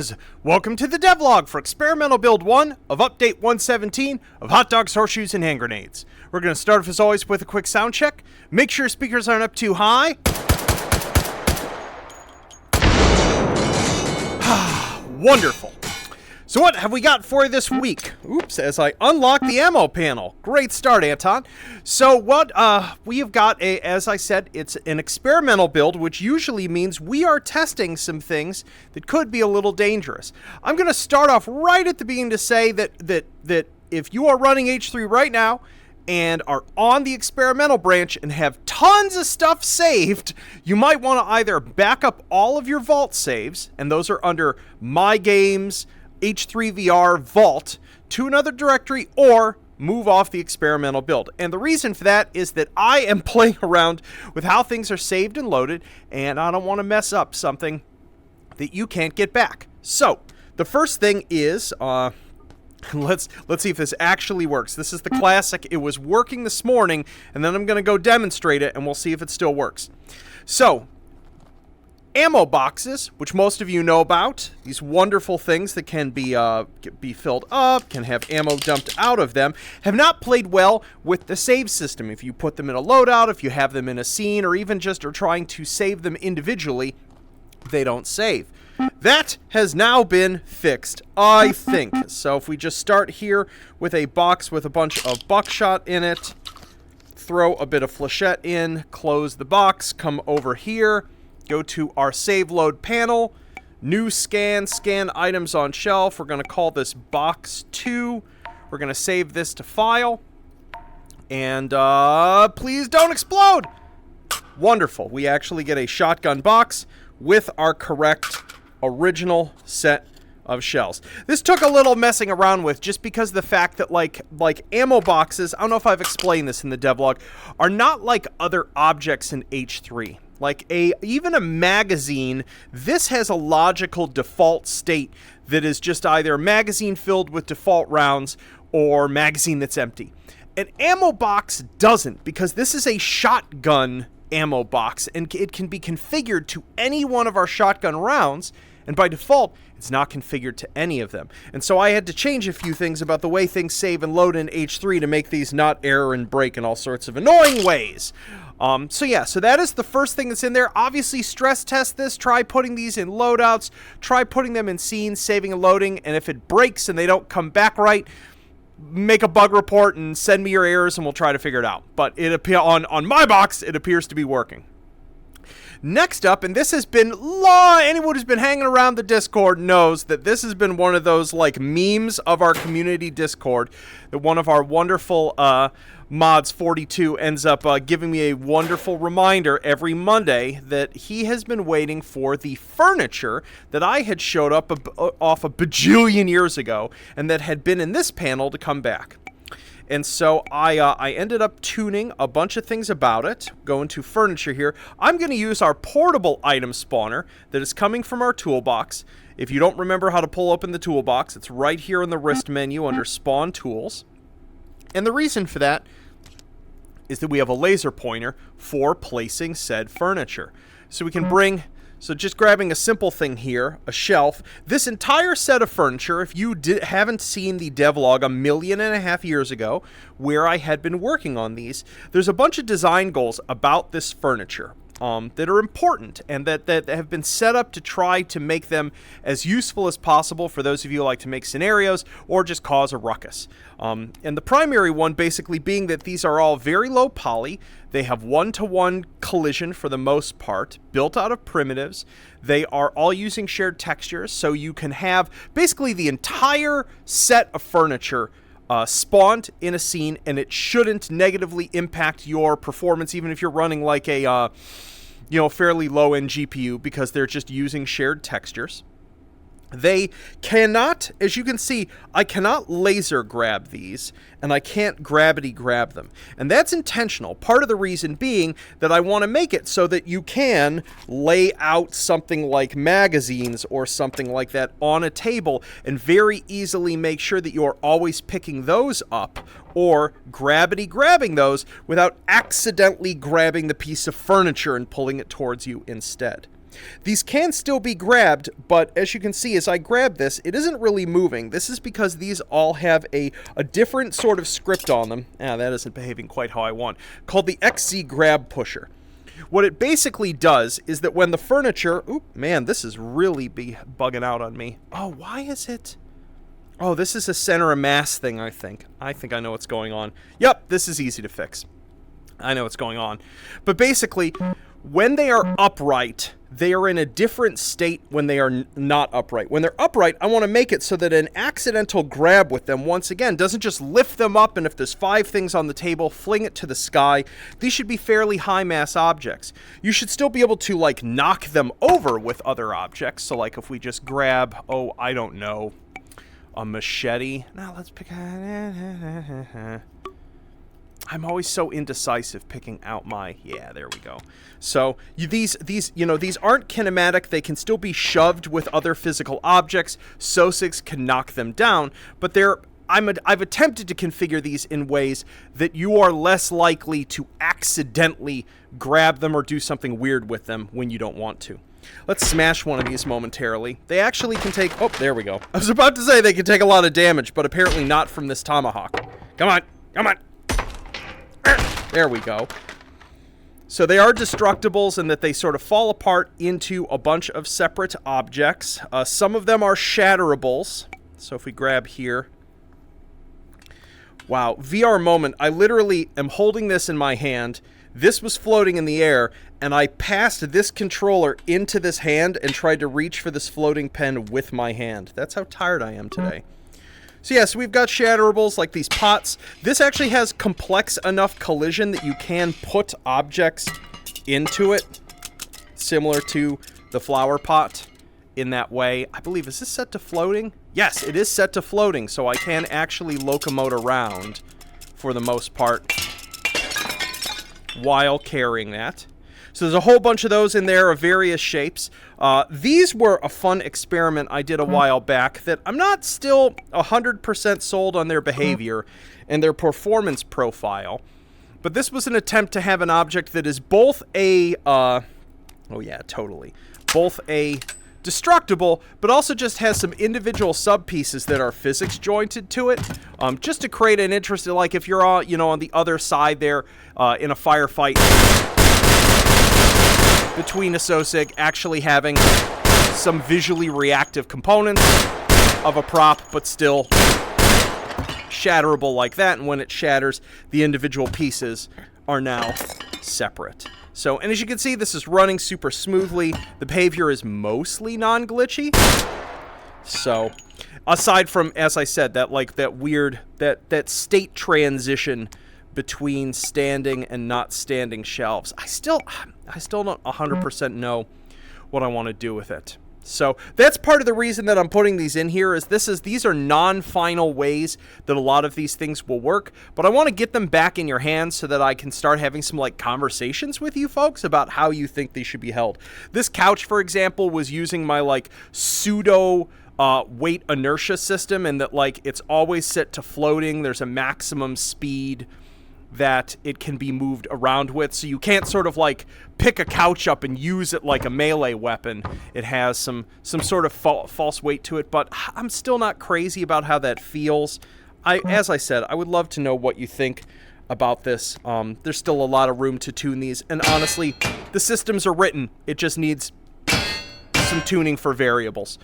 friends! Welcome to the devlog for experimental build 1 of update 117 of hot dogs, horseshoes, and hand grenades. We're going to start off as always with a quick sound check. Make sure your speakers aren't up too high. Wonderful. So what have we got for you this week? Oops, as I unlock the ammo panel. Great start, Anton. So what we have got, as I said, it's an experimental build, which usually means we are testing some things that could be a little dangerous. I'm going to start off right at the beginning to say that if you are running H3 right now and are on the experimental branch and have tons of stuff saved, you might want to either back up all of your vault saves, and those are under My Games, H3VR Vault, to another directory, or move off the experimental build. And the reason for that is that I am playing around with how things are saved and loaded, and I don't want to mess up something that you can't get back. So the first thing is let's see if this actually works. This is the classic. It was working this morning, and then I'm going to go demonstrate it, and we'll see if it still works. So ammo boxes, which most of you know about, these wonderful things that can be filled up, can have ammo dumped out of them, have not played well with the save system. If you put them in a loadout, if you have them in a scene, or even just are trying to save them individually, they don't save. That has now been fixed, I think. So if we just start here with a box with a bunch of buckshot in it, throw a bit of flechette in, close the box, come over here, go to our save load panel, new scan items on shelf. We're going to call this box 2. We're going to save this to file. And please don't explode. Wonderful. We actually get a shotgun box with our correct original set of shells. This took a little messing around with, just because the fact that like ammo boxes, I don't know if I've explained this in the devlog, are not like other objects in H3. Like even a magazine, this has a logical default state that is just either a magazine filled with default rounds or magazine that's empty. An ammo box doesn't, because this is a shotgun ammo box, and it can be configured to any one of our shotgun rounds, and by default, it's not configured to any of them. And so I had to change a few things about the way things save and load in H3 to make these not error and break in all sorts of annoying ways. So that is the first thing that's in there. Obviously, stress test this. Try putting these in loadouts. Try putting them in scenes, saving and loading. And if it breaks and they don't come back right, make a bug report and send me your errors, and we'll try to figure it out. But on my box, it appears to be working. Next up, and this has been anyone who's been hanging around the Discord knows that this has been one of those like memes of our community Discord, that one of our wonderful mods 42 ends up giving me a wonderful reminder every Monday that he has been waiting for the furniture that I had showed up off a bajillion years ago, and that had been in this panel, to come back. And so I ended up tuning a bunch of things about it. Go into furniture here. I'm going to use our portable item spawner that is coming from our toolbox. If you don't remember how to pull open the toolbox, it's right here in the wrist menu under Spawn Tools. And the reason for that is that we have a laser pointer for placing said furniture. So we can bring... So just grabbing a simple thing here, a shelf, this entire set of furniture, if you haven't seen the devlog 1.5 million years ago, where I had been working on these, there's a bunch of design goals about this furniture that are important, and that have been set up to try to make them as useful as possible for those of you who like to make scenarios or just cause a ruckus. And the primary one basically being that these are all very low poly. They have one-to-one collision for the most part, built out of primitives. They are all using shared textures, so you can have basically the entire set of furniture spawned in a scene, and it shouldn't negatively impact your performance, even if you're running like a fairly low-end GPU, because they're just using shared textures. They cannot, as you can see, I cannot laser grab these, and I can't gravity grab them. And that's intentional. Part of the reason being that I want to make it so that you can lay out something like magazines or something like that on a table and very easily make sure that you're always picking those up or gravity grabbing those without accidentally grabbing the piece of furniture and pulling it towards you instead. These can still be grabbed, but as you can see, as I grab this, it isn't really moving. This is because these all have a different sort of script on them. That isn't behaving quite how I want. Called the XZ Grab Pusher. What it basically does is that when the furniture... Oop, man, this is really bugging out on me. Oh, why is it... Oh, this is a center of mass thing, I think. I think I know what's going on. Yep, this is easy to fix. I know what's going on. But basically, when they are upright, they are in a different state when they are not upright. When they're upright, I want to make it so that an accidental grab with them, once again, doesn't just lift them up, and if there's 5 things on the table, fling it to the sky. These should be fairly high mass objects. You should still be able to, like, knock them over with other objects. So, like, if we just grab, oh, I don't know, a machete. Now, let's pick... I'm always so indecisive picking out my... Yeah, there we go. So, these aren't kinematic. They can still be shoved with other physical objects. SOSIGs can knock them down, but I've attempted to configure these in ways that you are less likely to accidentally grab them or do something weird with them when you don't want to. Let's smash one of these momentarily. They actually can take... Oh, there we go. I was about to say they can take a lot of damage, but apparently not from this tomahawk. Come on. Come on. There we go. So they are destructibles in that they sort of fall apart into a bunch of separate objects. Some of them are shatterables. So if we grab here... Wow, VR moment. I literally am holding this in my hand. This was floating in the air, and I passed this controller into this hand and tried to reach for this floating pen with my hand. That's how tired I am today. So yeah, so we've got shatterables like these pots. This actually has complex enough collision that you can put objects into it, similar to the flower pot in that way. I believe, is this set to floating? Yes, it is set to floating, so I can actually locomote around for the most part while carrying that. So there's a whole bunch of those in there of various shapes. These were a fun experiment I did a while back that I'm not still 100% sold on their behavior and their performance profile. But this was an attempt to have an object that is both a... oh yeah, totally. Both a destructible, but also just has some individual sub-pieces that are physics jointed to it. Just to create an interest, like if you're on the other side there in a firefight... between a SOSIG actually having some visually reactive components of a prop, but still shatterable like that, and when it shatters, the individual pieces are now separate. So, and as you can see, this is running super smoothly. The behavior is mostly non-glitchy. So, aside from, as I said, that weird state transition between standing and not standing shelves. I still don't 100% know what I want to do with it. So that's part of the reason that I'm putting these in here is these are non-final ways that a lot of these things will work, but I want to get them back in your hands so that I can start having some conversations with you folks about how you think they should be held. This couch, for example, was using my pseudo weight inertia system, and that it's always set to floating. There's a maximum speed that it can be moved around with, so you can't sort of pick a couch up and use it like a melee weapon. It has some sort of false weight to it, but I'm still not crazy about how that feels. As I said, I would love to know what you think about this. There's still a lot of room to tune these, and honestly, the systems are written. It just needs some tuning for variables.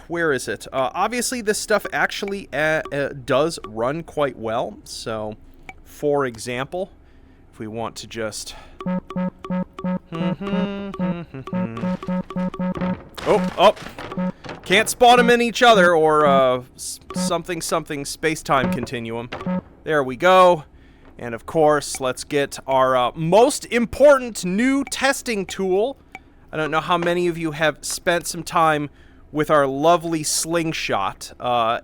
Where is it? Obviously, this stuff actually does run quite well. So, for example, if we want to just... Oh! Can't spawn them in each other, or something space-time continuum. There we go. And of course, let's get our most important new testing tool. I don't know how many of you have spent some time with our lovely slingshot.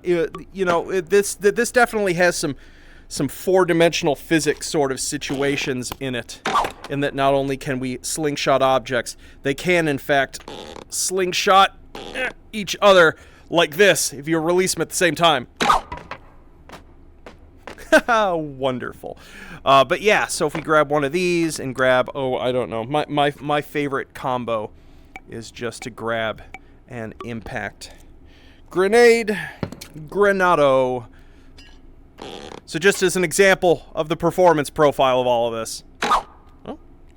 This definitely has some four-dimensional physics sort of situations in it, in that not only can we slingshot objects, they can, in fact, slingshot each other like this if you release them at the same time. Wonderful. But yeah, so if we grab one of these and grab, I don't know. My favorite combo is just to grab an impact grenade, granado. So just as an example of the performance profile of all of this.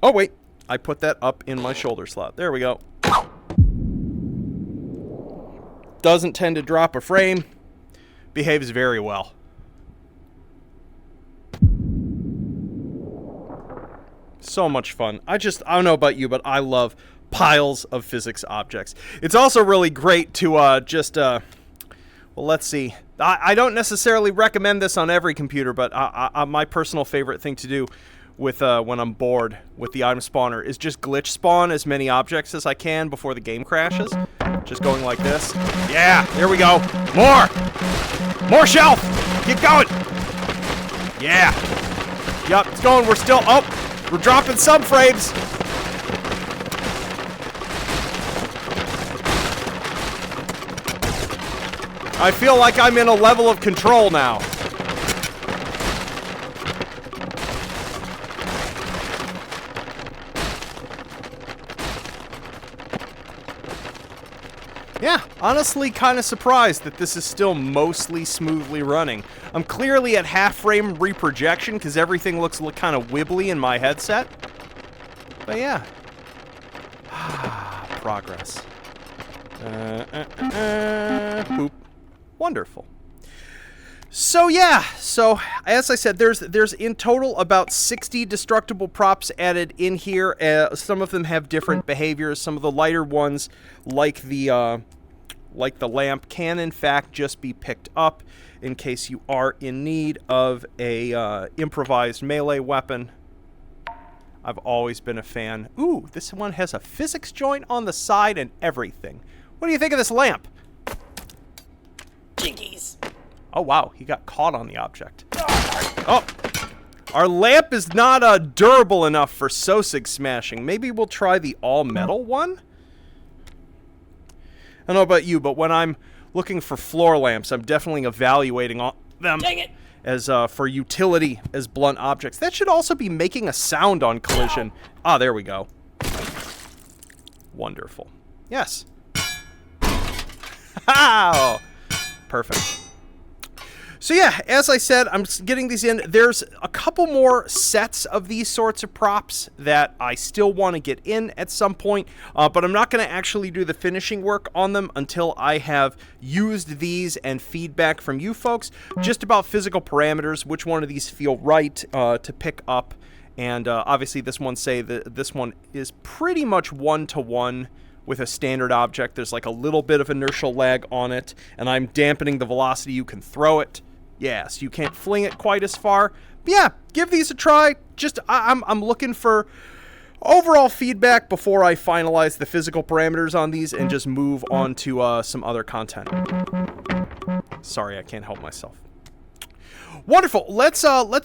Oh wait, I put that up in my shoulder slot. There we go. Doesn't tend to drop a frame. Behaves very well. So much fun. I don't know about you, but I love piles of physics objects. It's also really great to well, let's see. I don't necessarily recommend this on every computer, but my personal favorite thing to do with when I'm bored with the item spawner is just glitch spawn as many objects as I can before the game crashes. Just going like this. Yeah, there we go. More shelf. Keep going. Yeah. Yup, it's going. We're dropping some frames. I feel like I'm in a level of control now. Yeah, honestly kind of surprised that this is still mostly smoothly running. I'm clearly at half frame reprojection because everything looks kind of wibbly in my headset. But yeah. Progress. Boop. Wonderful. So yeah, as I said, there's in total about 60 destructible props added in here. Some of them have different behaviors. Some of the lighter ones, like the lamp, can in fact just be picked up in case you are in need of a improvised melee weapon. I've always been a fan. Ooh, this one has a physics joint on the side and everything. What do you think of this lamp? Jinkies. Oh, wow. He got caught on the object. Oh. Our lamp is not durable enough for Sosig smashing. Maybe we'll try the all-metal one? I don't know about you, but when I'm looking for floor lamps, I'm definitely evaluating them as for utility as blunt objects. That should also be making a sound on collision. Ah, there we go. Wonderful. Yes. Ha! Perfect. So yeah, as I said, I'm getting these in. There's a couple more sets of these sorts of props that I still want to get in at some point, but I'm not going to actually do the finishing work on them until I have used these and feedback from you folks just about physical parameters, which one of these feel right to pick up. And obviously this one this one is pretty much one-to-one with a standard object. There's like a little bit of inertial lag on it, and I'm dampening the velocity you can throw it. Yeah, so you can't fling it quite as far. But yeah, give these a try. Just I'm looking for overall feedback before I finalize the physical parameters on these and just move on to some other content. Sorry, I can't help myself. Wonderful. Let's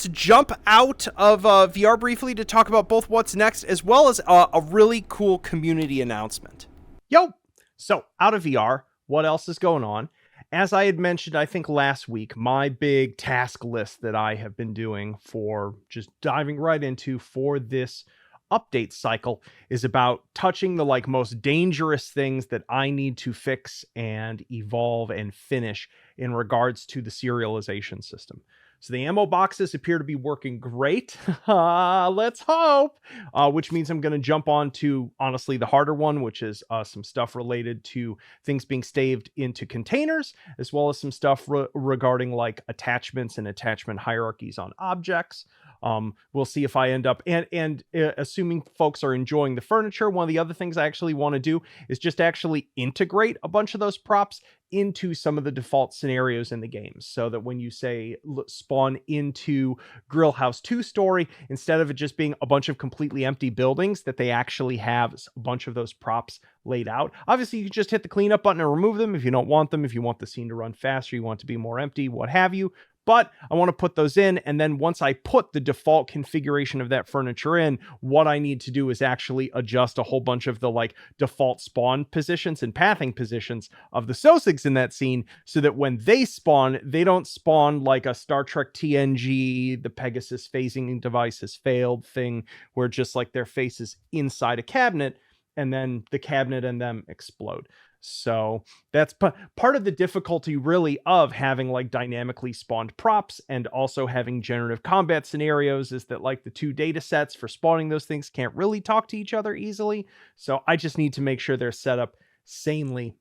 jump out of VR briefly to talk about both what's next as well as a really cool community announcement. Yo! So, out of VR, what else is going on? As I had mentioned, I think last week, my big task list that I have been doing for just diving right into for this update cycle is about touching the most dangerous things that I need to fix and evolve and finish in regards to the serialization system. So the ammo boxes appear to be working great. Let's hope. Which means I'm going to jump on to, honestly, the harder one, which is some stuff related to things being staved into containers, as well as some stuff regarding attachments and attachment hierarchies on objects. We'll see if I end up, and assuming folks are enjoying the furniture, one of the other things I actually want to do is just actually integrate a bunch of those props into some of the default scenarios in the game, so that when you say spawn into Grill House 2 story, instead of it just being a bunch of completely empty buildings, that they actually have a bunch of those props laid out. Obviously, you can just hit the cleanup button and remove them if you don't want them, if you want the scene to run faster, you want it to be more empty, what have you. But I want to put those in, and then once I put the default configuration of that furniture in, what I need to do is actually adjust a whole bunch of the like default spawn positions and pathing positions of the Sosigs in that scene, so that when they spawn, they don't spawn like a Star Trek TNG, the Pegasus phasing device has failed thing, where just like their face is inside a cabinet and then the cabinet and them explode. So that's part of the difficulty really of having like dynamically spawned props and also having generative combat scenarios, is that like the two data sets for spawning those things can't really talk to each other easily. So I just need to make sure they're set up sanely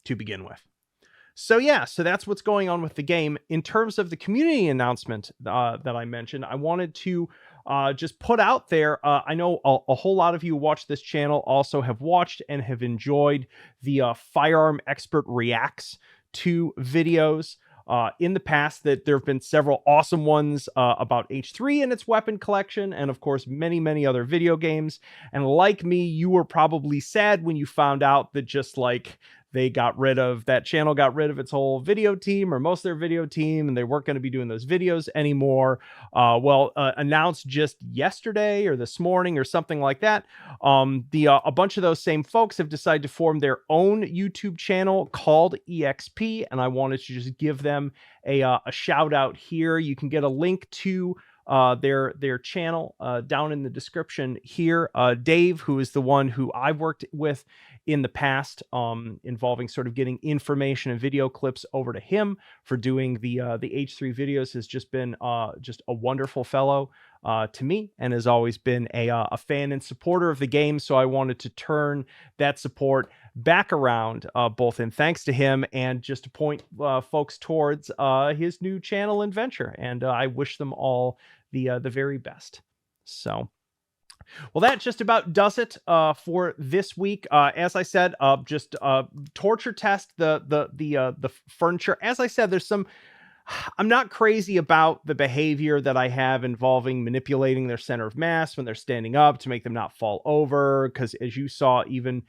to begin with. So yeah, so that's what's going on with the game. In terms of the community announcement that I mentioned, I wanted to just put out there. I know a whole lot of you who watch this channel also have watched and have enjoyed the Firearm Expert Reacts to videos. In the past, that there have been several awesome ones about H3 and its weapon collection, and of course many other video games. And like me, you were probably sad when you found out that just like that channel got rid of its whole video team, or most of their video team, and they weren't going to be doing those videos anymore. Announced just yesterday or this morning or something like that, a bunch of those same folks have decided to form their own YouTube channel called EXP, and I wanted to just give them a shout out here. You can get a link to their channel down in the description here. Dave, who is the one who I've worked with in the past, involving sort of getting information and video clips over to him for doing the H3 videos, has just been just a wonderful fellow to me, and has always been a fan and supporter of the game. So I wanted to turn that support back around, both in thanks to him and just to point folks towards his new channel and venture. And I wish them all the very best. So, well, that just about does it for this week. As I said, just torture test the furniture. As I said, there's some. I'm not crazy about the behavior that I have involving manipulating their center of mass when they're standing up to make them not fall over, because as you saw, even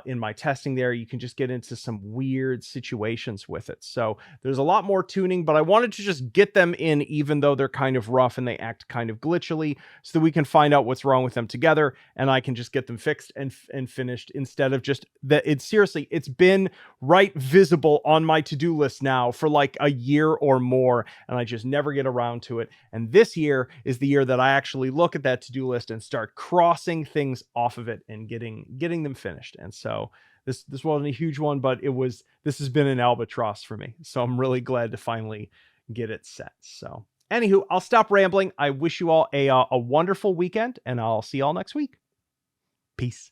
in my testing there, you can just get into some weird situations with it. So there's a lot more tuning, but I wanted to just get them in, even though they're kind of rough and they act kind of glitchily, so that we can find out what's wrong with them together, and I can just get them fixed and finished, instead of just that. It's been right visible on my to-do list now for like a year or more, and I just never get around to it. And this year is the year that I actually look at that to-do list and start crossing things off of it and getting them finished. And so this wasn't a huge one, but this has been an albatross for me. So I'm really glad to finally get it set. So anywho, I'll stop rambling. I wish you all a wonderful weekend, and I'll see y'all next week. Peace.